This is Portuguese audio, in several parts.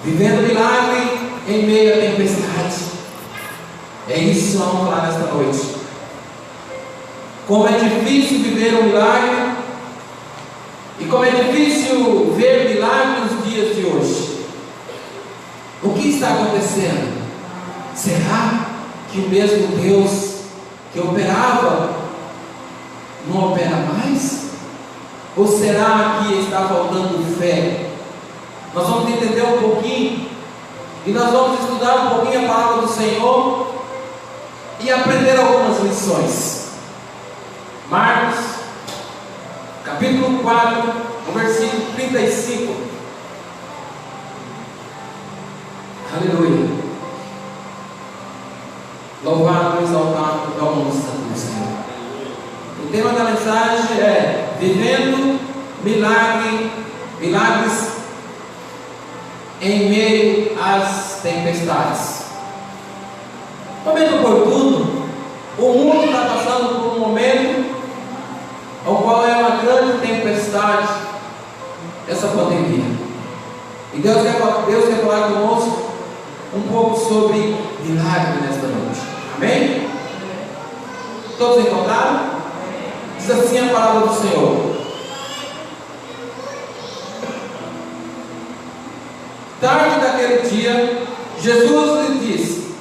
Vivendo milagre em meio à tempestade. É isso que vamos falar nesta noite. Como é difícil viver um milagre e como é difícil ver milagre nos dias de hoje. O que está acontecendo? Será que o mesmo Deus que operava não opera mais? Ou será que está faltando fé? Nós vamos entender um pouquinho e nós vamos estudar um pouquinho a palavra do Senhor e aprender algumas lições. Marcos, capítulo 4, no versículo 35. Aleluia. Louvado e exaltado é o nome do Senhor. O tema da mensagem é Vivendo milagres em meio às tempestades. Momento oportuno, o mundo está passando por um momento ao qual é uma grande tempestade, essa pandemia. E Deus quer falar conosco um pouco sobre milagre nesta noite. Amém? Todos encontraram? Diz assim a palavra do Senhor. Tarde daquele dia, Jesus lhe disse: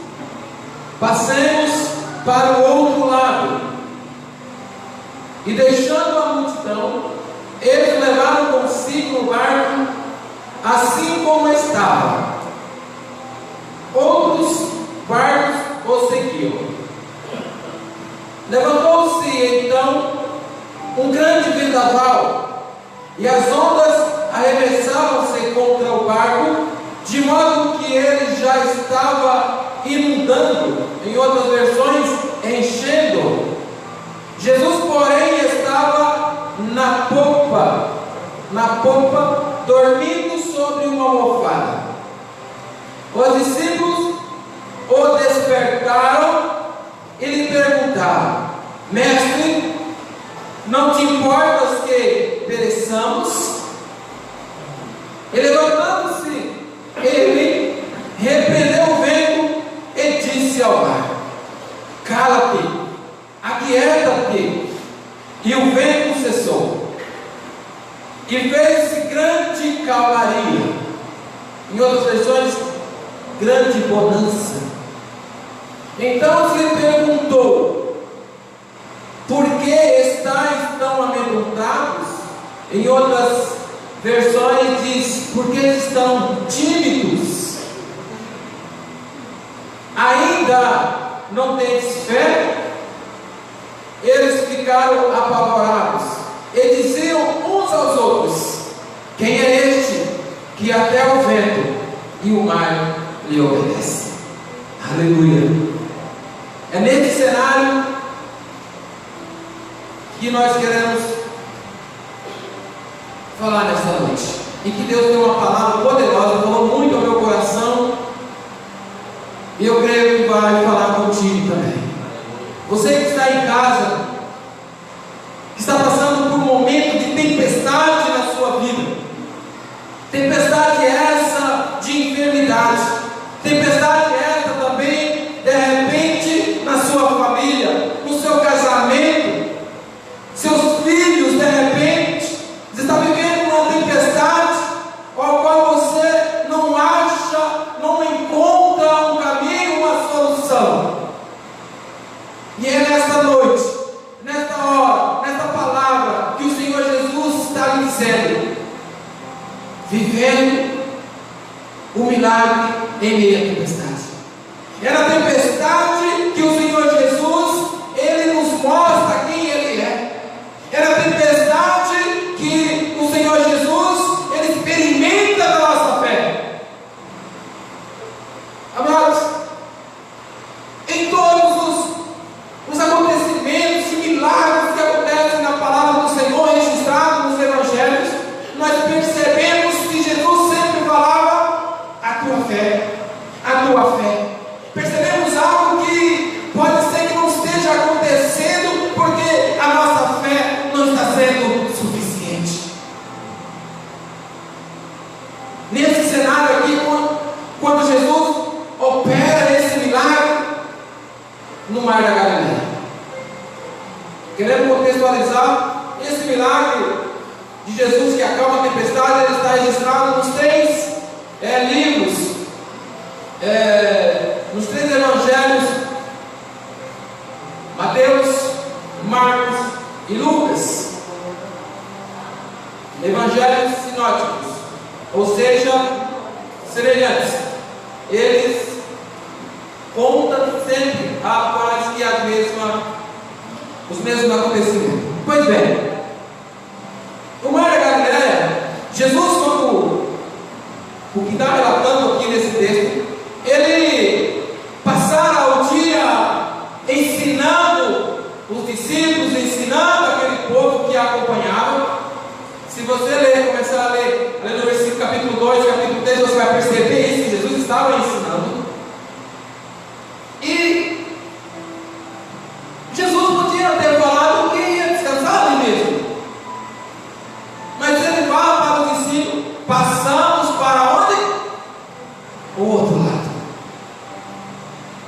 passemos para o outro lado. E deixando a multidão, eles levaram consigo o barco, assim como estava. Outros barcos o seguiam. Levantou-se então um grande vendaval, e as ondas arremessavam-se contra o barco, de modo que ele já estava inundando, em outras versões, enchendo. Jesus, porém, estava na popa, dormindo sobre uma almofada. Os discípulos o despertaram e lhe perguntaram: Mestre, não te importas que pereçamos? E levantando-se, ele repreendeu o vento e disse ao mar: cala-te, aquieta-te. E o vento cessou, e fez-se grande calmaria. Em outras versões, grande bonança. Então se perguntou: por que estáis tão amedrontados? Em outras versões diz: por que estão tímidos? Ainda não tendes fé? Eles ficaram apavorados e diziam uns aos outros: quem é este que até o vento e o mar lhe obedecem? Aleluia. É nesse cenário que nós queremos falar nesta noite, e que Deus tem uma palavra poderosa, falou muito ao meu coração, e eu creio que vai falar contigo também. Você que está em casa, que está passando por um momento de tempestade na sua vida, tempestade essa de enfermidade, tempestade essa também, de repente, na sua família, no seu casamento, seus filhos, de repente, você está vivendo uma tempestade, ao qual você não acha, não encontra um caminho, uma solução. E é nesta noite, nesta hora, nesta palavra, que o Senhor Jesus está lhe dizendo: vivendo o milagre em meio à tempestade. É na tempestade que o Senhor Jesus, Ele nos mostra quem Ele é. É na tempestade que o Senhor Jesus, Ele experimenta a nossa fé. Amados, em todos os acontecimentos e milagres que acontecem na palavra do Senhor, registrados nos evangelhos, nós percebemos que Jesus sempre falava: a tua fé, a tua fé. Percebemos algo que Queremos contextualizar esse milagre de Jesus que acalma a tempestade. Ele está registrado nos 3 livros, nos 3 evangelhos: Mateus, Marcos e Lucas. Evangelhos sinóticos, ou seja, semelhantes. Eles contam sempre quase que os mesmos acontecimentos. Pois bem, o mar da Galileia, Jesus, o que está relatando aqui nesse texto, ele passara o dia ensinando os discípulos, ensinando aquele povo que acompanhava. Se você começar a ler no versículo capítulo 2, capítulo 3, você vai perceber isso, que Jesus estava ensinando. E Jesus podia ter falado que ia descansar ali mesmo, mas ele fala para os discípulos: passamos para onde? O outro lado.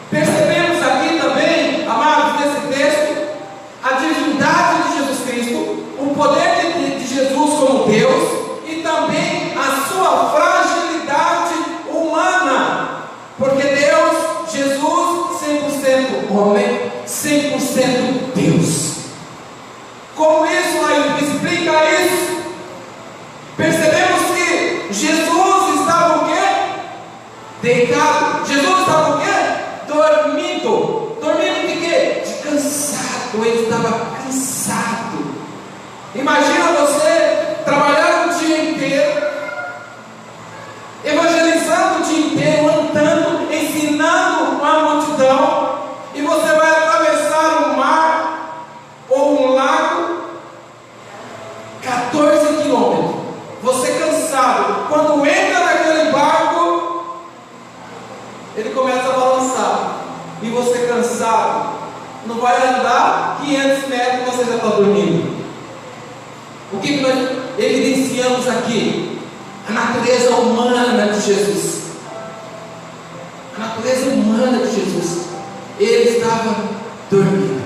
Percebemos aqui também, amados, nesse texto, a divindade de Jesus Cristo, o poder de Jesus como Deus, e também a sua fragilidade humana, porque Deus, Jesus, 100% homem, 100% Deus. Como isso, Lailton, explica isso? Percebemos que Jesus estava o quê? Deitado. Jesus estava o quê? Dormindo. Dormindo de quê? De cansado. Ele estava cansado. Imagina você trabalhar o dia inteiro, evangelizando o dia inteiro, andando, ensinando uma multidão, e você vai atravessar um mar ou um lago, 14 quilômetros. Você cansado. Quando entra naquele barco, ele começa a balançar, e você cansado, não vai andar 500 metros, você já está dormindo. O que nós evidenciamos aqui? A natureza humana de Jesus. A natureza humana de Jesus. Ele estava dormindo.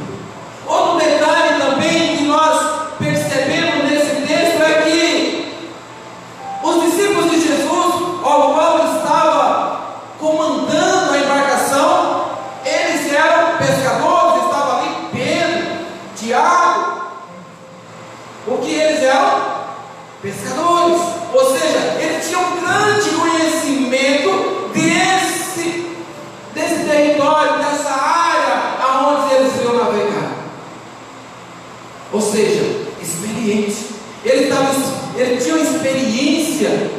Outro detalhe também que nós percebemos nesse texto é que os discípulos de Jesus, ao qual estava comandando a embarcação, eles eram pescadores. Estava ali Pedro, Tiago. O que eles eram? Pescadores. Ou seja, eles tinham um grande conhecimento desse território, dessa área aonde eles iam navegar. Ou seja, experiente. Eles tinham experiência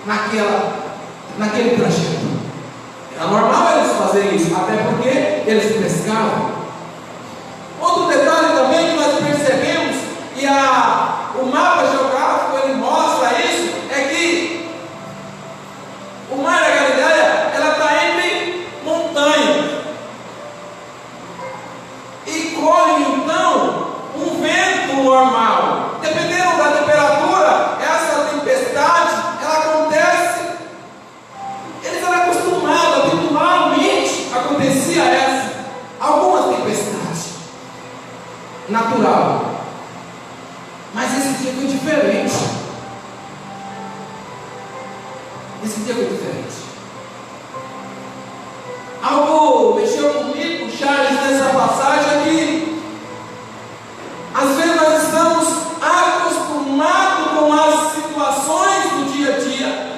naquele trajeto. Era normal eles fazerem isso, até porque eles pescavam. Outro detalhe também que nós percebemos, e o mapa geográfico ele mostra isso, é que o mar da Galileia, ela está entre montanhas, e corre então um vento normal. Dependendo da temperatura, essa tempestade ela acontece. Eles eram acostumados, habitualmente acontecia algumas tempestades natural. Mas esse dia foi diferente. Esse dia foi diferente. Algo mexeu comigo, Charles, nessa passagem que às vezes nós estamos acostumados com as situações do dia a dia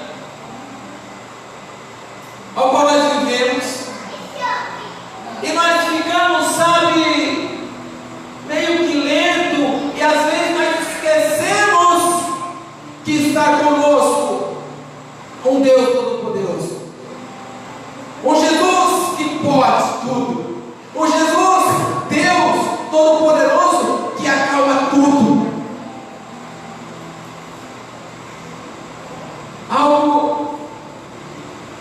ao qual nós vivemos, e nós ficamos, sabe, meio que lento, e às vezes nós esquecemos que está conosco um Deus Todo-Poderoso, um Jesus que pode tudo, um Jesus, Deus Todo-Poderoso, que acalma tudo. Algo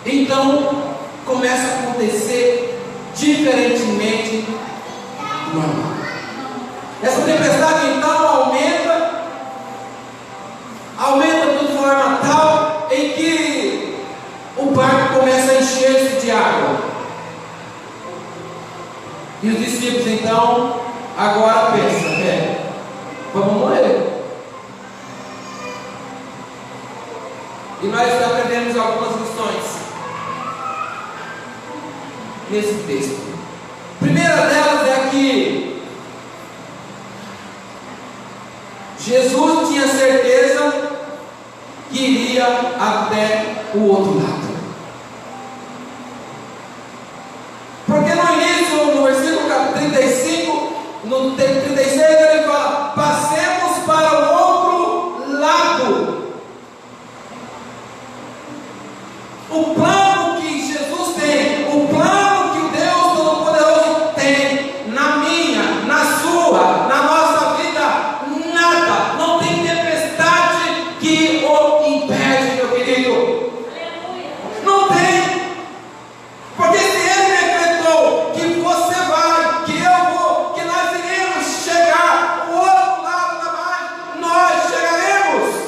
então começa a acontecer diferentemente do normal. Essa tempestade então aumenta de forma tal em que o barco começa a encher-se de água. E os discípulos então agora pensam: vamos morrer. E nós aprendemos algumas lições nesse texto. A primeira delas é que Jesus tinha certeza que iria até o outro lado. Porque no início, no versículo 35, no 36, ele fala: passemos para o outro lado. O plano que Jesus tem, o plano que o Deus Todo-Poderoso tem na minha, na sua, na nossa vida, nada, não tem tempestade que o impede, meu querido. Não tem. Porque se Ele decretou que você vai, que eu vou, que nós iremos chegar ao outro lado da margem, nós chegaremos.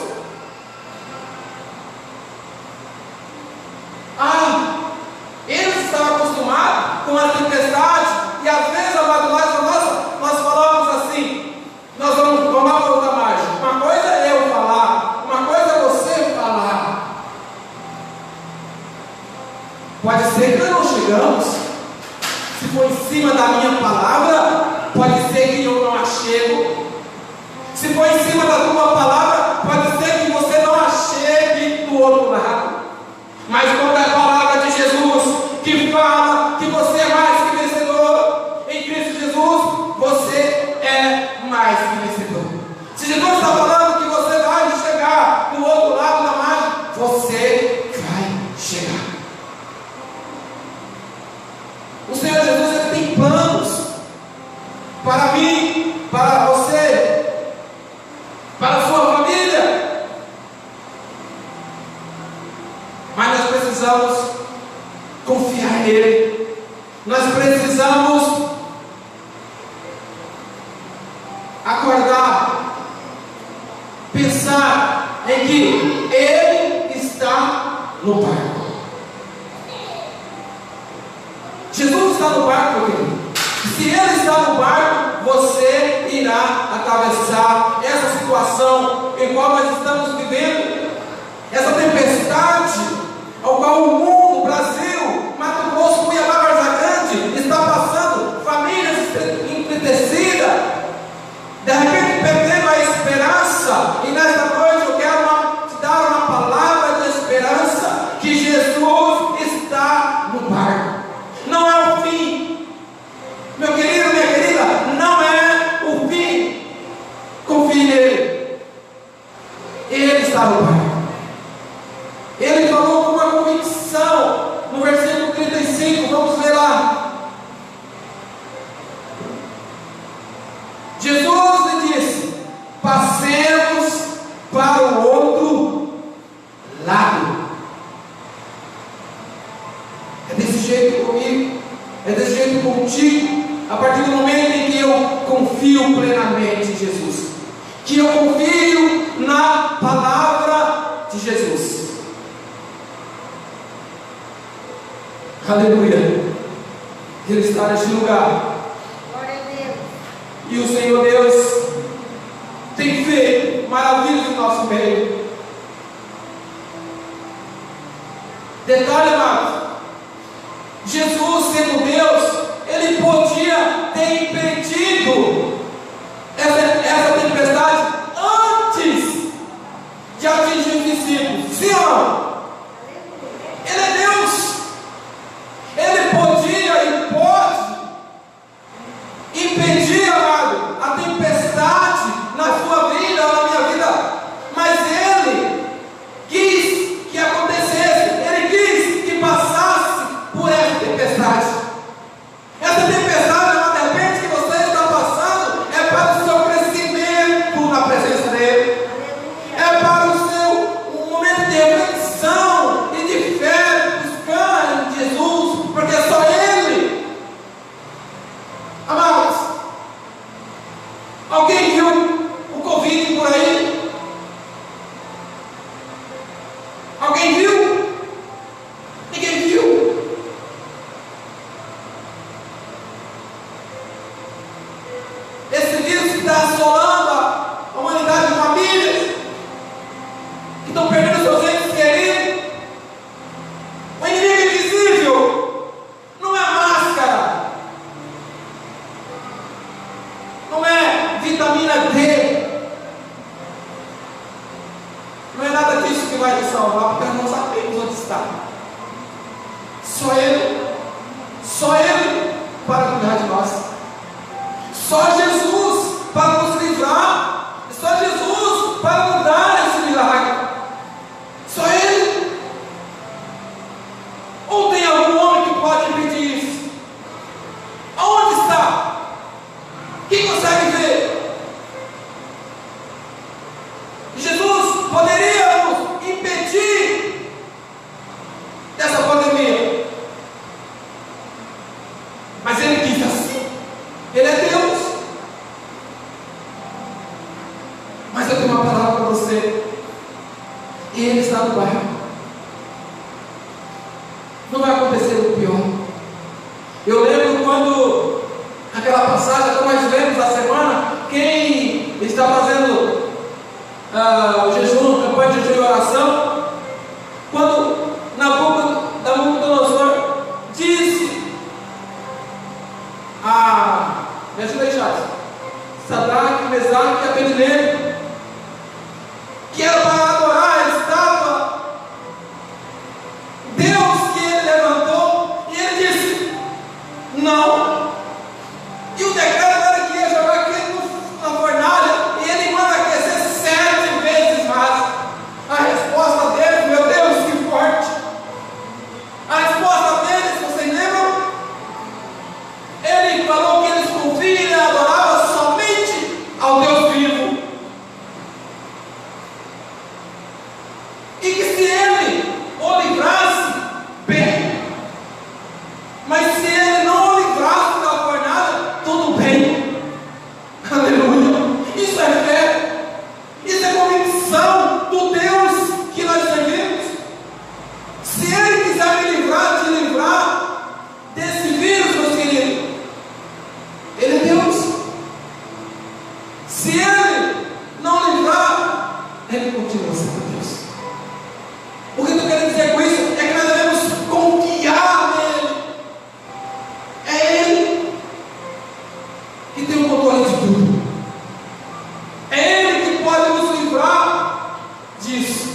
Eles estavam acostumados com a tempestade, e às vezes, nós falamos assim: nós vamos tomar para outra margem. Uma coisa é eu falar, uma coisa é você falar. Pode ser que nós não chegamos. Se for em cima da minha palavra, pode ser que eu não a chego. Se for em cima da tua palavra, pode ser que você não a chegue do outro lado. Mas quando é a palavra de Jesus que fala que você é mais que vencedor em Cristo Jesus, você é mais que vencedor. Se Jesus está falando que você vai chegar do outro lado da margem, você vai chegar. O Senhor Jesus, Ele tem planos para mim, para você, para a sua família. Mas nós precisamos confiar nele. Nós precisamos acordar, pensar em que Ele está no barco. Jesus está no barco, meu querido. Se Ele está no barco, você irá atravessar essa situação em qual nós estamos vivendo, essa tempestade ao qual o mundo, Brasil, Mato Grosso, Cuiabá, Varza Grande está passando, famílias entristecidas, de repente perdendo a esperança. E nesta noite eu quero te dar uma palavra de esperança, que Jesus está no barco. Não é o fim, meu querido, minha querida, não é o fim. Confie nele. Ele está no barco. Ele falou com uma convicção no versículo 35, vamos ver lá. Jesus lhe disse: passemos para o outro lado. É desse jeito comigo, é desse jeito contigo, a partir do momento em que eu confio plenamente em Jesus, que eu confio na palavra de Jesus. Aleluia. Ele está neste lugar. Glória a Deus. E o Senhor Deus tem feito maravilhas no nosso meio. Detalhe, amados, Jesus, sendo Deus, Ele podia ter impedido essa tempestade antes de atingir os discípulos. Sim ou não? Ele é Deus. Ele podia e pode impedir, amado, a tempestade na sua vida ou na minha vida, mas Ele quis que acontecesse, Ele quis que passasse por essa tempestade. Essa tempestade é uma de repente que você Só Ele para cuidar de nós, só Jesus para nos livrar, só Jesus para nos dar esse milagre, só Ele. Ou tem algum homem que pode impedir isso? Aonde está? Quem consegue ver? Jesus poderia nos impedir dessa pandemia, mas Ele quis assim. Ele é Deus. Mas eu tenho uma palavra para você. Ele está no barco. Não vai acontecer o pior. Eu lembro quando aquela passagem que nós lemos na semana, quem está fazendo o jejum, campanha de jejum e oração, quando Nabucodonosor disse me ajuda aí, Charles, Sadraque, Mesaque e Abednego, que era para adorar a estátua, Deus que ele levantou, e ele disse não, e o decreto era que ia jogar aquilo na fornalha, e ele manda aquecer 7 vezes mais. A resposta dele, meu Deus, que forte! A resposta dele, se vocês lembram, ele falou que eles confiam e adoravam somente ao Deus vivo, e que se ele o livrasse, bem, mas se ele não o livrasse da fornalha, tudo bem. Aleluia! Isso é fé, isso é convicção do Deus que nós servimos. Se Ele quiser me livrar, te livrar desse vírus, meus queridos, Ele é Deus. Se Ele não livrar, Ele continua sendo Deus. O que eu estou querendo dizer com isso é que nós devemos confiar nele. É Ele que tem o controle de tudo. É Ele que pode nos livrar disso.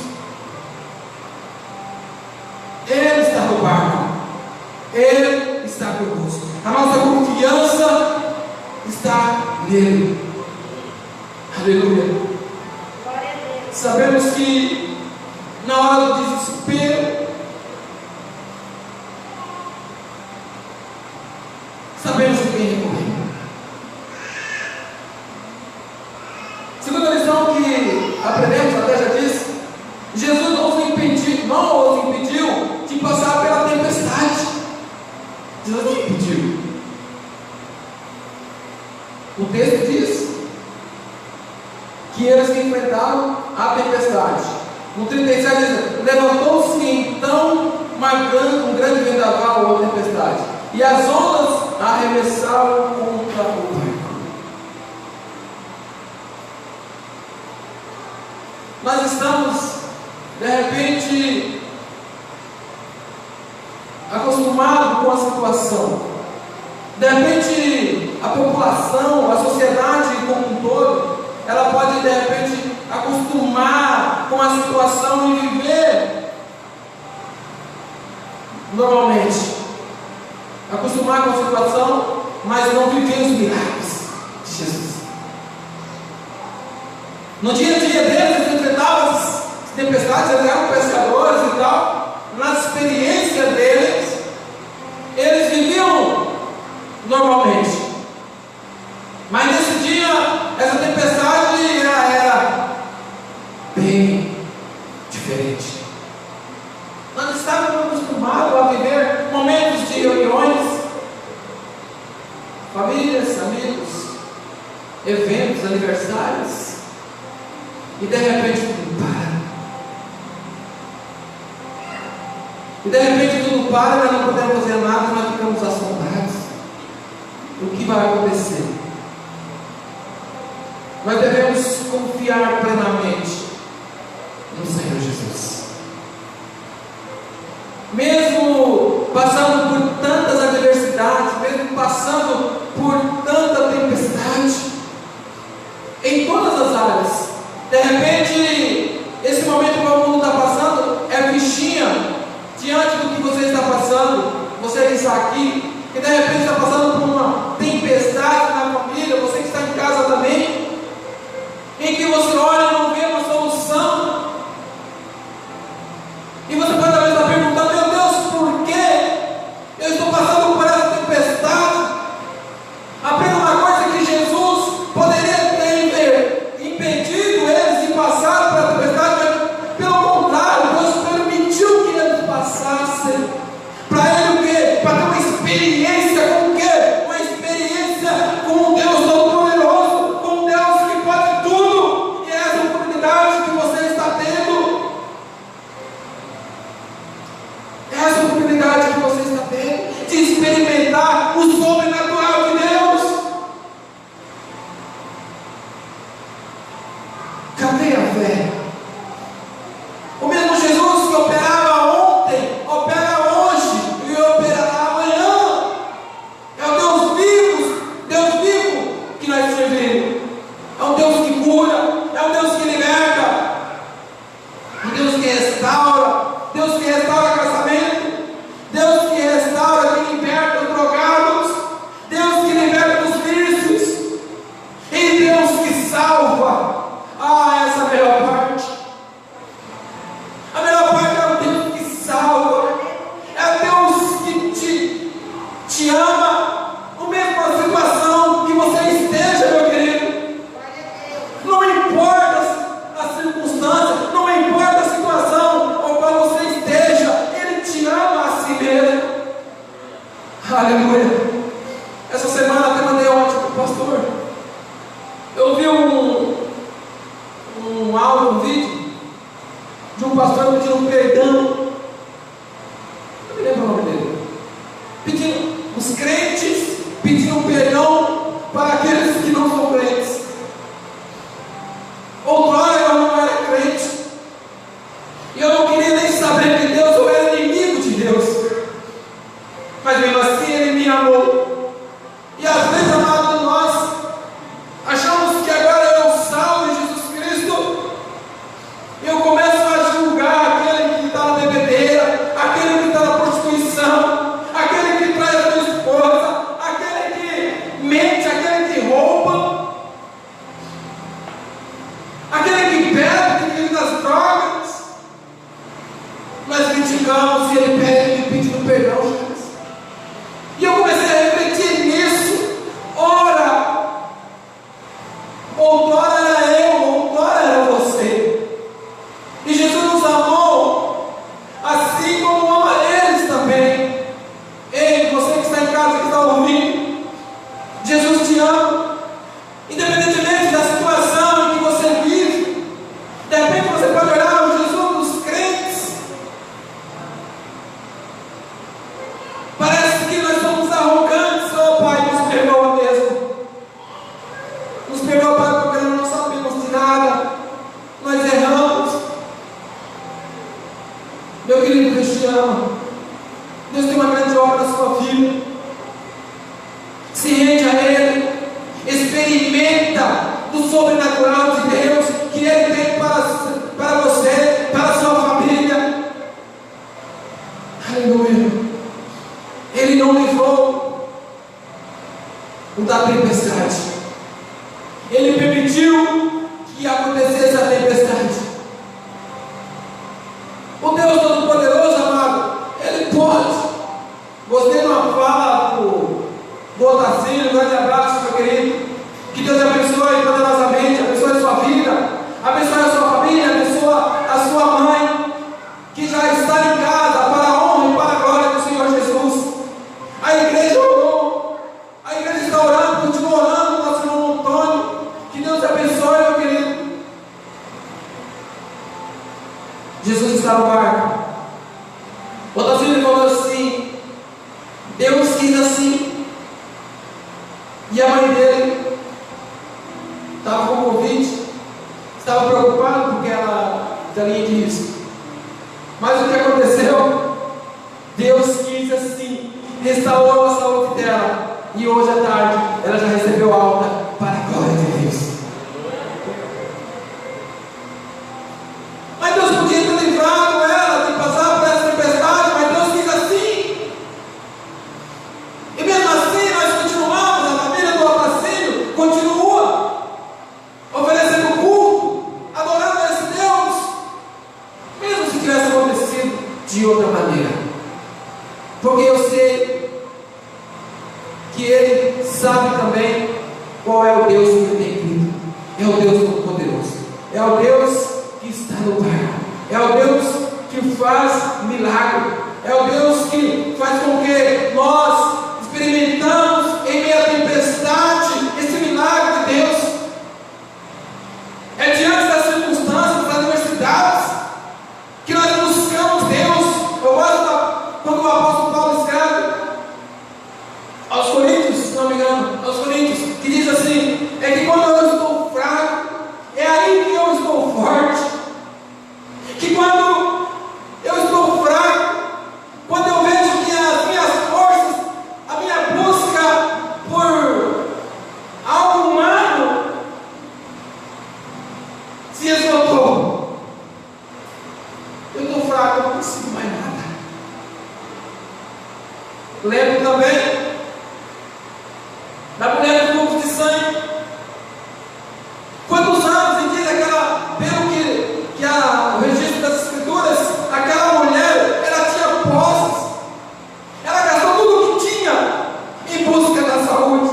Ele está no barco. Ele está conosco. A nossa confiança está nele. Aleluia. Sabemos que na hora do desespero, sabemos de quem recorrer. Segunda lição que aprendemos, até já disse, Jesus não os impediu de passar pela tempestade. Jesus não impediu. O texto diz que eles enfrentaram a tempestade. No 37 diz: levantou-se então um grande vendaval ou tempestade, e as ondas arremessaram contra o barco. Nós estamos, de repente, acostumados com a situação. De repente, a população, a sociedade como um todo, ela pode, de repente, acostumar com a situação e viver normalmente. Acostumar com a situação, mas não viver os milagres de Jesus. No dia a dia deles, eles enfrentavam as tempestades, eles eram pescadores e tal. Na experiência deles, eles viviam normalmente. Mas nesse dia, essa tempestade era bem diferente. Nós estávamos acostumados a viver momentos de reuniões, famílias, amigos, eventos, aniversários, e de repente tudo para. E de repente tudo para, nós não podemos fazer nada, nós ficamos assombrados. O que vai acontecer? Nós devemos confiar plenamente no Senhor Jesus. Mesmo passando por tantas adversidades, mesmo passando por tanta tempestade, em todas as áreas, de repente, esse momento que o mundo está passando é fichinha diante do que você está passando. você que está aqui, que de repente está passando por uma tempestade na família, você que está em casa também, em que você olha e não vê uma solução, e você pode talvez estar perguntando: meu Deus, por que eu estou passando por essa tempestade? Apenas uma coisa que Jesus poderia ter impedido eles de passar por essa tempestade, mas pelo contrário, Deus permitiu que eles passassem. Para ele o quê? Para ter uma experiência com o quê? Uma experiência com um Deus Todo-Poderoso, com um Deus que pode tudo. E essa oportunidade que você está tendo, essa oportunidade que você está tendo de experimentar o sobrenatural de Deus. Cadê a fé? O mesmo Jesus que operava ontem, opera hoje e operará amanhã. É o Deus vivo que nós servimos. É um Deus que cura, é um Deus que liberta, um Deus que restaura, Deus que restaura casamento, Deus que restaura, que liberta os drogados, Deus que liberta os vícios, e Deus que salva. Essa é a melhor parte. A melhor parte é o Deus que salva, é o Deus que te ama, no mesmo a situação que você esteja, meu querido. Não importa a circunstância, não importa a situação ao qual você esteja, Ele te ama a si mesmo. Aleluia. Essa semana até mandei ontem para o pastor. Eu vi um áudio, um vídeo de um pastor pedindo perdão. Eu me lembro o nome dele. Os crentes pedindo perdão para aqueles que não são crentes. Outrora eu não era crente, e eu não queria nem saber de Deus, eu era inimigo de Deus, mas mesmo assim Ele me amou. E às vezes, amado, nós achamos que agora eu salvo em Jesus Cristo, e eu começo a julgar aquele que está na bebedeira, aquele que está na prostituição, aquele que trai a sua esposa, aquele que mente, aquele que rouba, aquele que bebe, que vive nas drogas. Nós criticamos e ele pede, pedindo perdão, Jesus. E eu comecei a refletir nisso. Ora, outrora era eu, outrora era você. E Jesus nos amou assim como ama eles também. Ei, você que está em casa, que está ouvindo, Jesus te ama, independentemente da situação em que você vive. De repente você pode olhar o Jesus dos crentes. Parece que nós somos arrogantes. Oh Pai, nos perdoa mesmo. Nos perdoa, Pai, porque nós não sabemos de nada. Nós erramos. Meu querido, Deus te ama. Deus tem uma grande obra na sua vida. Se rende a Ele. Experimenta do sobrenatural de Deus que Ele tem para você, para a sua família. Aleluia. Ele não livrou o da tempestade. Ele permitiu que acontecesse a tempestade. O Deus Todo-Poderoso, amado, Ele pode. Gostei de uma fala do Otacílio. Um grande abraço, meu querido. Que Deus abençoe poderosamente, abençoe a sua vida, abençoe a sua família, abençoe a sua mãe, que já está em casa, para a honra e para a glória do Senhor Jesus. A igreja orou, a igreja está orando, continua orando, nosso irmão Antônio. Que Deus abençoe, meu querido. Jesus está no barco. O Otacílio falou assim: Deus quis assim. E a mãe dele estava com Covid, estava preocupada porque ela está linha de risco. Mas o que aconteceu? Deus quis assim, restaurou a saúde dela, e hoje à tarde ela já recebeu alta para a glória de Deus. Mas Deus podia ter livrado ela de passar por essa tempestade, mas Deus quis assim. porque eu sei que Ele sabe também qual é o Deus que Ele tem crido. É o Deus Todo-Poderoso, é o Deus que está no barco, é o Deus que faz milagre, é o Deus que faz com que nós experimentamos em meio à tempestade esse milagre de Deus. É diante das circunstâncias, das adversidades, que nós buscamos Deus. Eu gosto quando o apóstolo Paulo escreve aos Coríntios, se não me engano, aos Coríntios, que diz assim: é que quando eu estou fraco, é aí que eu estou forte. Que quando eu estou fraco, quando eu vejo que as minhas forças, a minha busca por algo humano se esgotou, eu estou fraco, eu não consigo mais nada. Lembro também da mulher do fluxo de sangue. Quantos anos, e diz aquela, pelo que o registro das escrituras, aquela mulher, ela tinha posses, ela gastou tudo o que tinha em busca da saúde,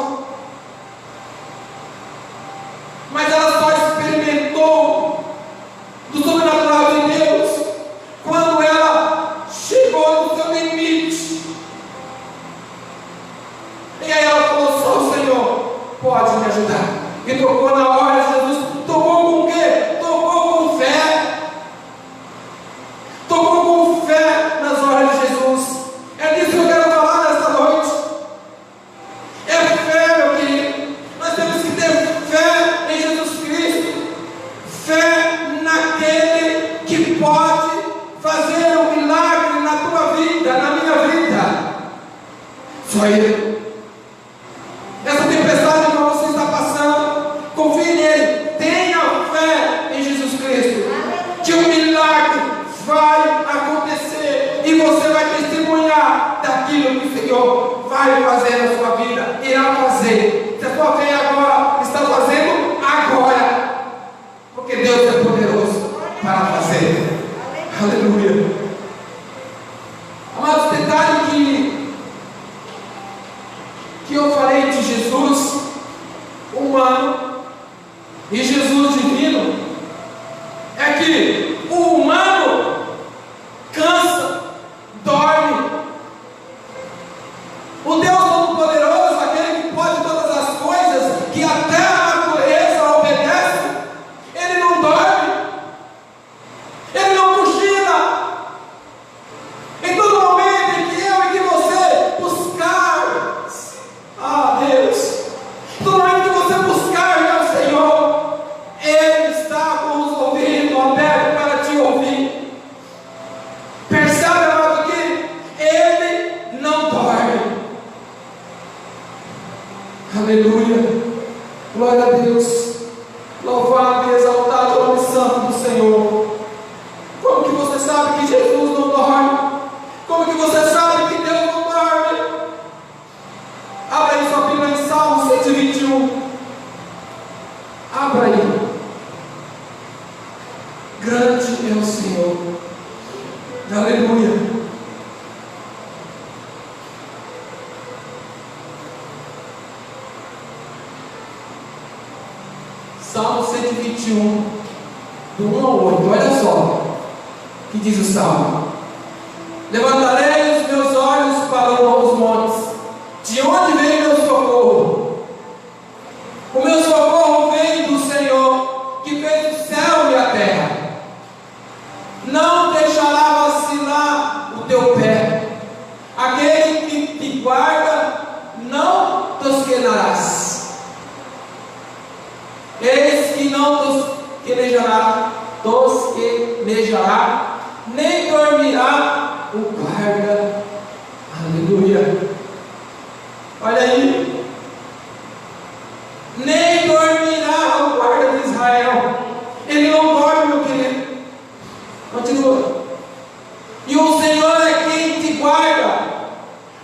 mas ela só experimentou do sobrenatural de Deus quando ela chegou no seu limite. E aí ela falou: só o Senhor pode me ajudar. E tocou na hora de Jesus. Tocou com o quê? Tocou com fé. Tocou com fé nas horas de Jesus. É disso que eu quero falar nesta noite. É fé, meu querido. Nós temos que ter fé em Jesus Cristo. Fé naquele que pode fazer um milagre na tua vida, na minha vida. Só Ele. Essa tempestade que você está passando, confie nele, tenha fé em Jesus Cristo, que o milagre vai acontecer e você vai testemunhar daquilo que o Senhor vai fazer na sua vida, irá fazer. Se a sua fé agora está fazendo, agora, porque Deus é poderoso para fazer. Aleluia. Amados, detalhe que eu falei de Jesus humano e Jesus divino, é que o humano cansa, dorme. O Deus Todo-Poderoso, aquele que pode todas as coisas, que até a natureza obedece, Ele não dorme, Ele não cochila. Em todo momento em que eu e que você buscar Deus, todo momento que você buscar ao Senhor, Ele está com os ouvidos abertos para te ouvir. Percebe, amado, que Ele não dorme. Aleluia, glória a Deus, louvado e exaltado o nome santo do Senhor. Como que você sabe que Jesus não dorme? Como que você sabe que Deus não dorme? Abra aí sua Bíblia em Salmo 121. Abra aí. Grande é o Senhor. Aleluia. Salmo 121, do 1 ao 8. Olha só o que diz o Salmo: levantarei os meus olhos para os montes. De onde vem meu socorro? O meu socorro vem do Senhor, que fez o céu e a terra. Não deixará vacilar o teu pé. Aquele que te guarda, não tosquearás. Eis que não tosquenejará, nem dormirá o guarda. Aleluia. Olha aí, nem dormirá o guarda de Israel. Ele não dorme, meu querido. Continua. E o Senhor é quem te guarda.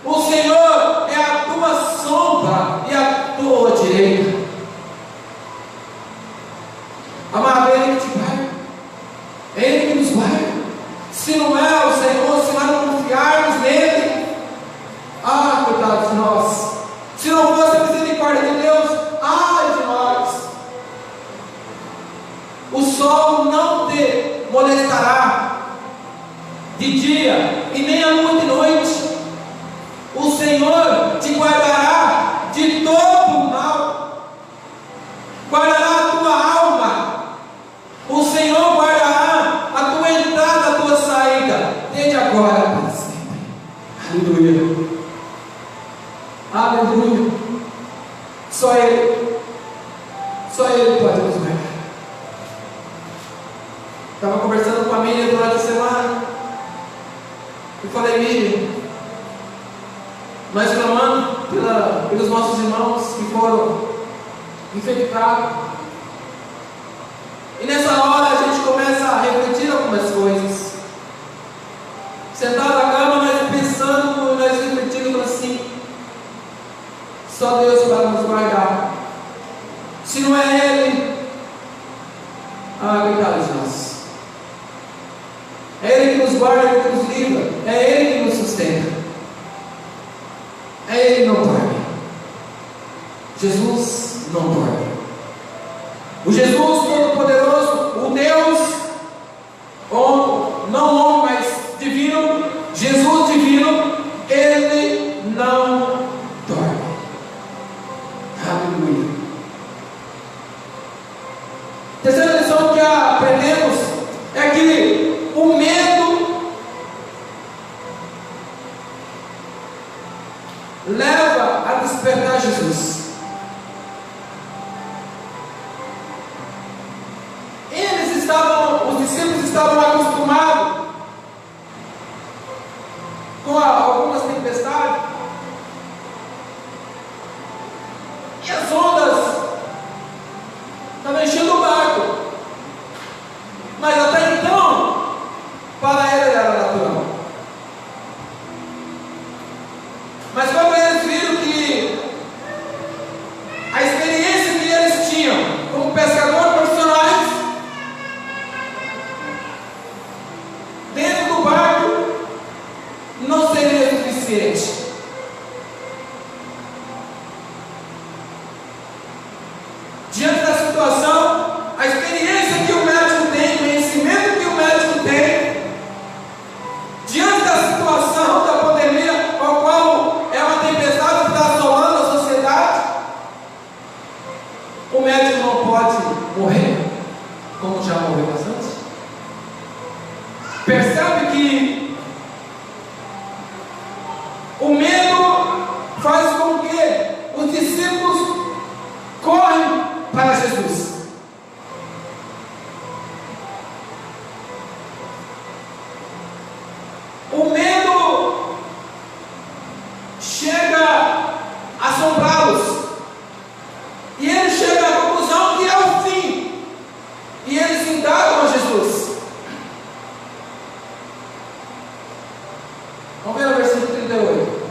O Senhor é a tua sombra e a tua direita. Amado, Ele que te guarda, Ele que nos guarda. Se Aleluia. Aleluia. Só Ele pode nos guardar. Estava conversando com a Miriam durante a semana. Eu falei, Miriam, nós clamando pelos nossos irmãos que foram infectados. E nessa hora a gente começa a refletir algumas coisas. Sentado na cama, nós pensando, nós refletindo assim: só Deus para nos guardar. Se não é Ele, coitado de nós. É Ele que nos guarda, é Ele que nos livra, é Ele que nos sustenta. É Ele que não dorme. Jesus não dorme. O Jesus Todo-Poderoso, o Deus, não homem, mas divino, Jesus divino, Ele não dorme. Aleluia. Terceira lição que aprendemos é que o medo leva a despertar Jesus. Os discípulos estavam acostumados com algumas tempestades, e as ondas estavam enchendo o barco, mas até então para eles era natural. Mas quando eles viram que a experiência que eles tinham como pescadores profissionais dentro do barco não seria suficiente. Diante da situação, a experiência que o médico tem, o conhecimento que o médico tem, diante da situação da pandemia, ao qual é uma tempestade que está assolando a sociedade, o médico não pode morrer, como já morreu bastante. Percebe que o medo faz com que os discípulos correm para Jesus. O medo chega a assombrá-los, e eles chegam à conclusão que é o fim, e eles indagam a Jesus. Vamos ver o versículo 38.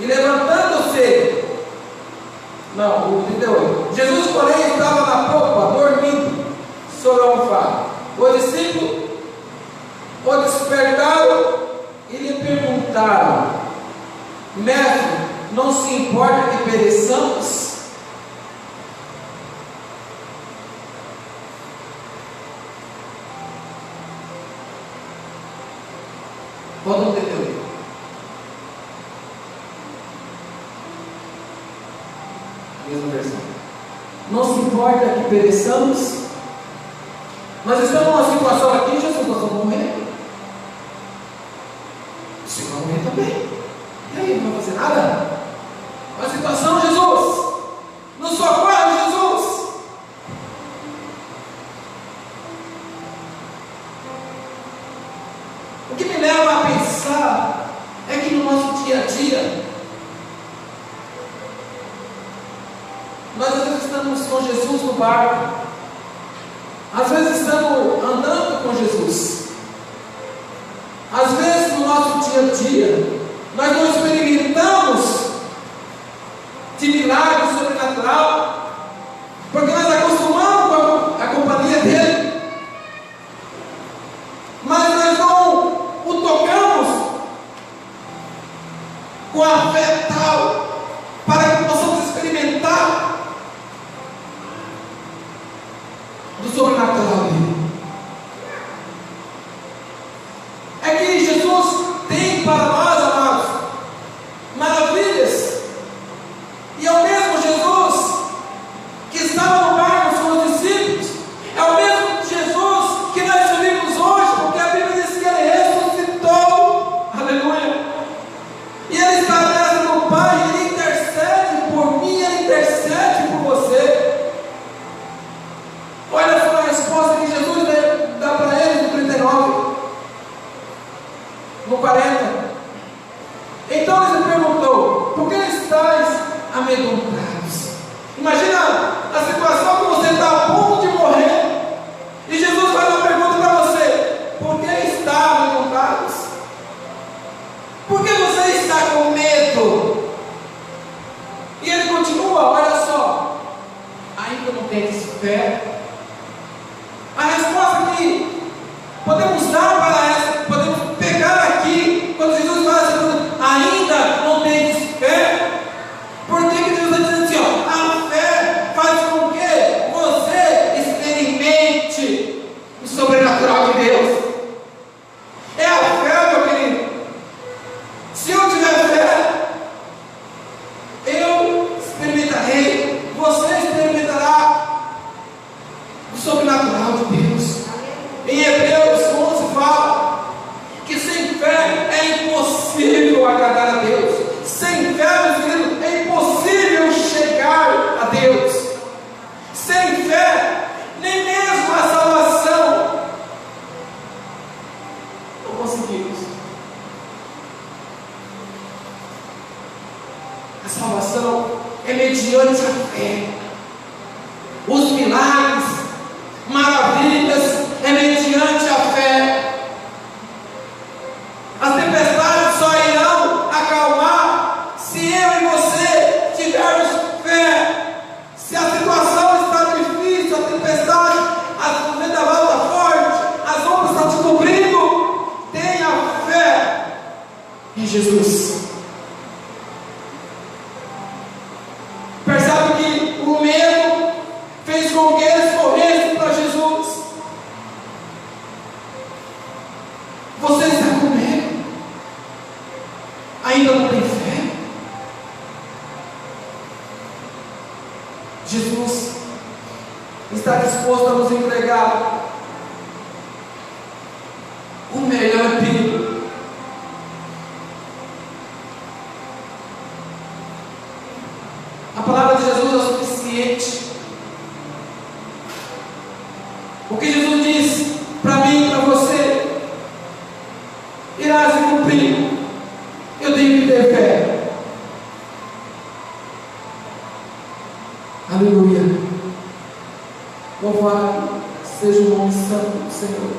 E levantando-se, o 38. Jesus, porém, estava na popa, dormindo sobre a almofada. Os discípulos o despertaram e lhe perguntaram: Mestre, não se importa que pereçamos? Pode entender. Mesma versão. Não se importa que pereçamos? Nós estamos numa situação aqui, Jesus, nós vamos morrer. Você vai morrer também. E aí, não vai fazer nada? Uma situação, Jesus, nos socorre, Jesus. O que me leva a pensar é que no nosso dia a dia, nós às vezes estamos com Jesus no barco, às vezes estamos andando com Jesus, às vezes no nosso dia a dia, nós não experimentamos de milagre sobrenatural, porque nós acostumamos com a companhia dele, mas nós não o tocamos com a fé tal para que possamos experimentar do sobrenatural dele. É que Jesus tem para nós, amados, maravilhas, e é o mesmo Jesus que estava no barco com os discípulos, é o mesmo Podemos dar para essa, podemos pegar aqui, quando Jesus fala assim, ainda não tens fé. Por que Jesus está dizendo assim, ó, a fé faz com que você experimente o sobrenatural de Deus. É a fé, meu querido. Se eu tiver fé, eu experimentarei, você experimentará o sobrenatural de Deus. Em Hebreus 11 fala que sem fé é impossível agradar a Deus. Sem fé, meu filho, é impossível chegar a Deus. Sem fé, nem mesmo a salvação não conseguimos. A salvação é mediante a fé. Os milagres, maravilhas, é mediante a fé. As tempestades só irão acalmar se eu e você tivermos fé. Se a situação está difícil, a tempestade, a vendaval está forte, as ondas estão te cobrindo, tenha fé em Jesus. Percebe que o medo fez com que eles corressem para Jesus. Você está com medo? Ainda não tem fé? Jesus está disposto a nos entregar o melhor perigo. A palavra de Jesus é o suficiente. O que Jesus disse para mim e para você irá se cumprir. Eu tenho que ter fé. Aleluia. Louvado seja o nome santo do Senhor.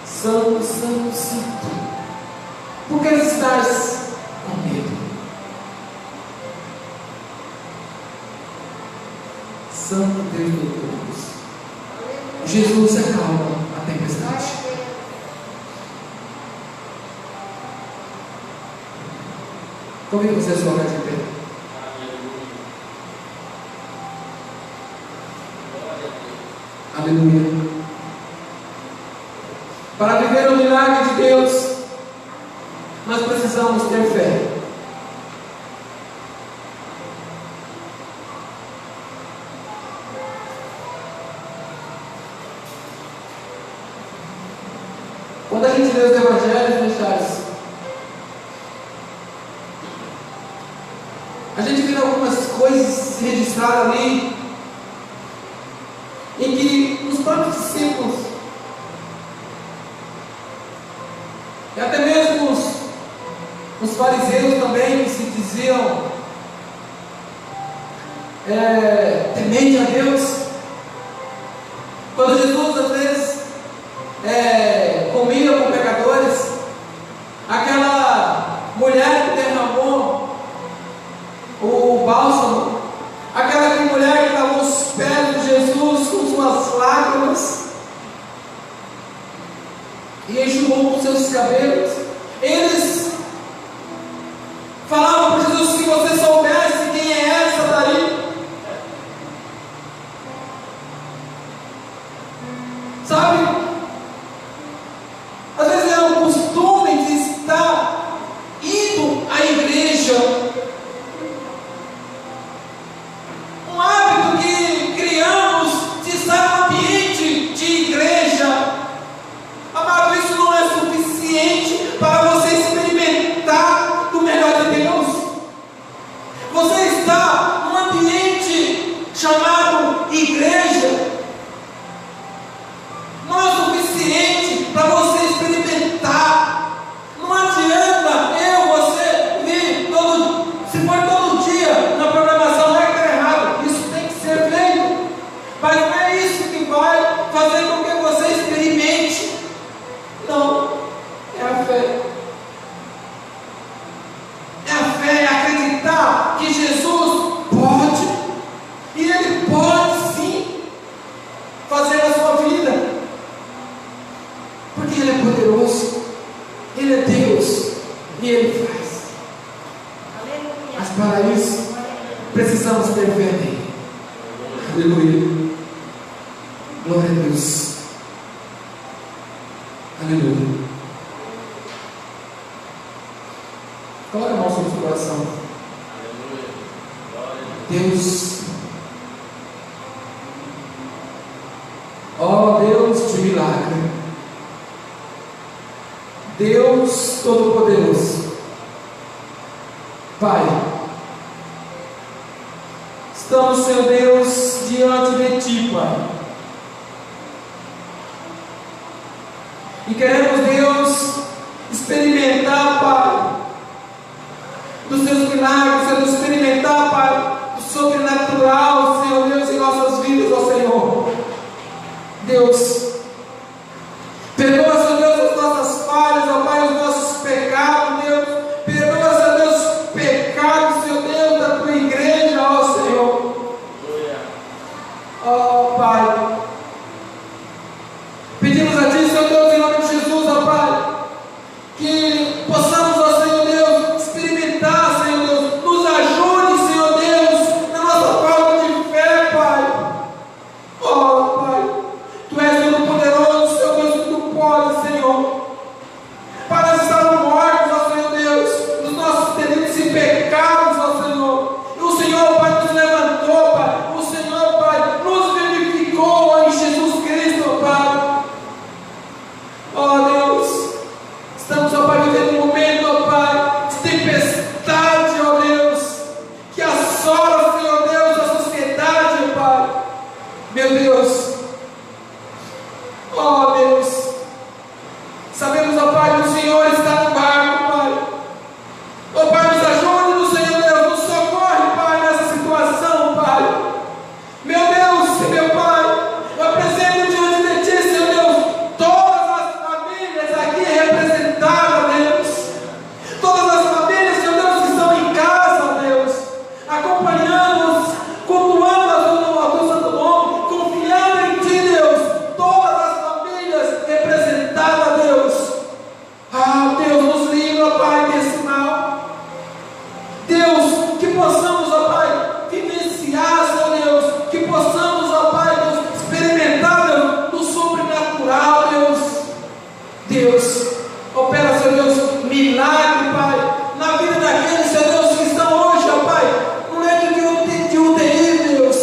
Santo, santo, santo. Por que estás com medo? Santo Deus do Deus. Jesus acalma a tempestade. Convido você a se colocar de pé. Aleluia. Para viver o milagre de Deus, nós precisamos ter fé. Quando a gente lê os evangelhos, né, Charles? A gente vê algumas coisas registradas ali, em que os próprios discípulos, e até mesmo os fariseus também, que se diziam temente a Deus, quando Jesus às vezes comia com pecadores, aquela mulher que derramou o bálsamo, aquela mulher que lavou os pés de Jesus com suas lágrimas e enxugou com seus cabelos, eles falavam para Jesus: se você soubesse quem é essa daí, sabe? Às vezes é um costume de estar indo à igreja, um hábito que criamos de estar no ambiente de igreja. Amado, isso não é suficiente para você experimentar do melhor de Deus. Você está num ambiente chamado igreja, não é suficiente para você experimentar. Não adianta você vir se for todo dia na programação, não é que está errado, isso tem que ser feito, mas não é isso que vai fazer com que você experimente. Não, é a fé. É a fé, é acreditar que Jesus pode, e Ele pode sim fazer a sua vida. Porque Ele é poderoso, Ele é Deus e Ele faz. Mas para isso, precisamos ter fé nele. Aleluia. Glória a Deus. Aleluia. Coloca a mão sobre o seu coração. Deus, ó Deus de milagre, Deus Todo-Poderoso, Pai, estamos, Senhor Deus, diante de Ti, Pai, e queremos, Deus, experimentar, Pai, dos Teus milagres, Senhor Deus, experimentar, Pai, do sobrenatural, Senhor Deus, em nossas vidas, ó Senhor. Deus, perdoa, Senhor Deus, as nossas falhas, ó Pai, os nossos pecados, Deus. Perdoa, Senhor Deus, os pecados, Senhor Deus, da Tua igreja, ó Senhor. Ó Pai, pedimos a Ti, Senhor Deus, em nome de Jesus, ó Pai, que possamos, ó Senhor Deus, experimentar, Senhor Deus, nos ajude, Senhor Deus, na nossa falta de fé, Pai. Ó Pai, Tu és todo poderoso, Senhor Deus, Tu podes, Senhor. Para estarmos mortos, ó Senhor Deus, nos nossos delitos e pecados, ó Senhor. E o Senhor, Pai, nos levantou, Pai. O Senhor, Pai, nos vivificou, ó, em Jesus Cristo, ó Pai. Ó Deus, estamos, ó Pai, vivendo um momento, ó Pai, de tempestade, ó Deus, que assola, Senhor Deus, a sociedade, ó Pai. Meu Deus, ó Deus, sabemos, ó Pai, que o Senhor está no barco, Pai. Ó Pai, nos ajude, Senhor Deus, nos socorre, Pai, nessa situação, Pai. Meu Deus, meu Pai, eu apresento diante de Ti, Senhor Deus, todas as famílias aqui representadas, Deus. Todas as famílias, Senhor Deus, que estão em casa, Deus, acompanhando-os, cultuando a Tua Santo Nome, confiando em Ti, Deus. Todas as famílias representadas, Deus. Ah, Deus, nos livra, Pai, desse mal. Deus, que possamos, ó Pai, vivenciar, Senhor Deus, que possamos, ó Pai, Deus, experimentar, Deus, do sobrenatural, Deus. Deus, opera, Senhor Deus, milagre, Pai, na vida daqueles, Senhor Deus, que estão hoje, ó Pai, no leito de UTI, Deus.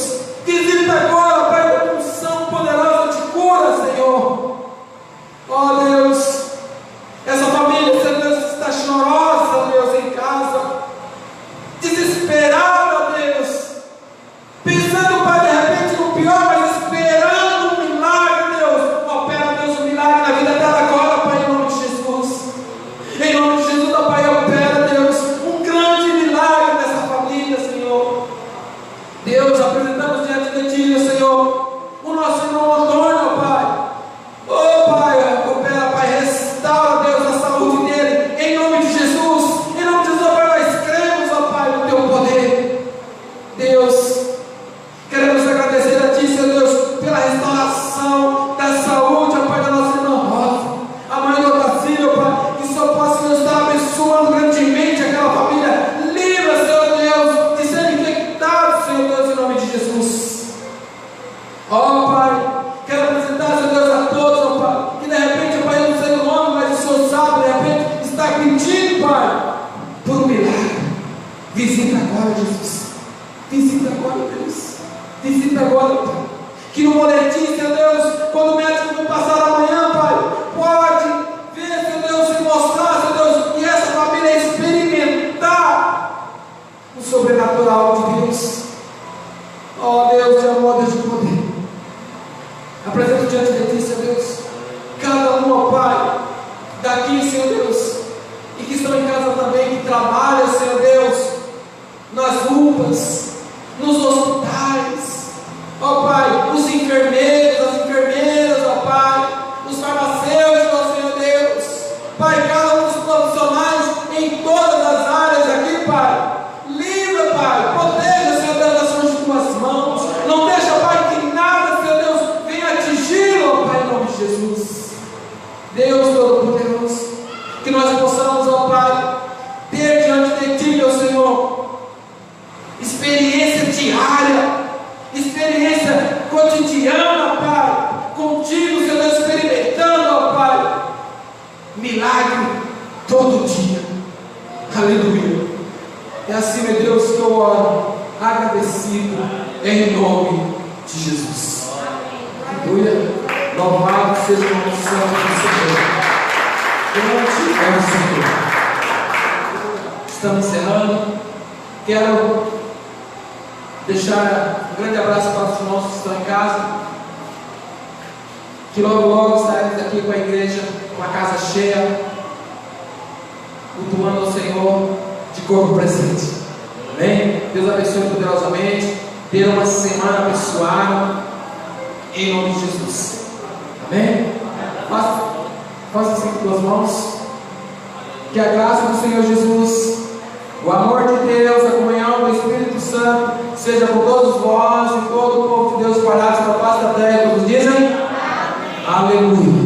Visita agora, Pai, com unção poderosa de cura, Senhor. Ó Deus, essa família, Senhor Deus, está chorosa, Deus, em casa, desesperada, Deus, pensando, Pai, de repente no pior, mas esperando um milagre, Deus. Opera, Deus, um milagre na vida dela agora, Pai, em nome de Jesus. Em nome de Jesus, ó Pai, opera, Deus, um grande milagre nessa família, Senhor. Deus, apresentamos diante de Ti, Senhor, o nosso irmão Antônio, ó Pai. Oh Pai, opera, Pai, restaura, Deus, a saúde dele, em nome de Jesus. Em nome de Jesus, ó Pai, nós cremos, ó Pai, no Teu poder. Deus, queremos agradecer a Ti, Senhor Deus, pela restauração da saúde, ó Pai, da nossa irmã Rosa, a mãe do Otacílio, ó Pai, que só possa, Deus, estar abençoando grandemente aquela família. Livra, Senhor Deus, de ser infectado, Senhor Deus, em nome de Jesus. Ó Pai, quero apresentar, Senhor Deus, a todos, ó Pai, que de repente, ó Pai, eu não sei o nome, mas o Senhor sabe, de repente está pedindo, Pai, por um milagre. Visita agora, Jesus. Visita agora, Deus. Visita agora, Pai. Que no boletim, Senhor Deus, quando o médico for passar amanhã, Pai, pode ver, Senhor Deus, e mostrar, Senhor Deus, que essa família experimentar o sobrenatural de Deus. Ó Deus de amor, Deus de poder. Apresento diante de Ti, Senhor Deus, cada um, ó Pai, daqui, Senhor Deus, e que estão em casa também, que trabalham, Senhor Deus, nas UPAs, nos hospitais, ó Pai, os enfermeiros, as enfermeiras, ó Pai, os farmacêuticos, ó Senhor Deus, Pai, cada um dos profissionais em todas as áreas aqui, Pai. Livra, Pai, proteja, Senhor Deus, as suas Tuas mãos. Não deixa, Pai, que nada, Senhor Deus, venha atingi-lo, ó Pai, em nome de Jesus. Deus Todo-Poderoso, que nós possamos, ó Pai, ter diante de Ti, meu Senhor, experiência diária, experiência cotidiana, Pai, contigo, Senhor, experimentando, ó Pai, milagre todo dia. Aleluia. É assim, meu Deus, que eu oro, agradecido, em nome de Jesus. Aleluia. Louvado seja o nome santo do Senhor. Grande é o Senhor. Estamos encerrando. Quero deixar um grande abraço para os irmãos que estão em casa. Que logo estaremos aqui com a igreja, com a casa cheia, cultuando ao Senhor de corpo presente. Amém? Deus abençoe poderosamente. Tenha uma semana abençoada, em nome de Jesus. Amém? Faça assim com tuas mãos. Que a graça do Senhor Jesus, o amor de Deus, a comunhão do Espírito Santo seja com todos vós e todo o povo de Deus espalhado sobre a face da terra. Todos dizem? Amém. Aleluia.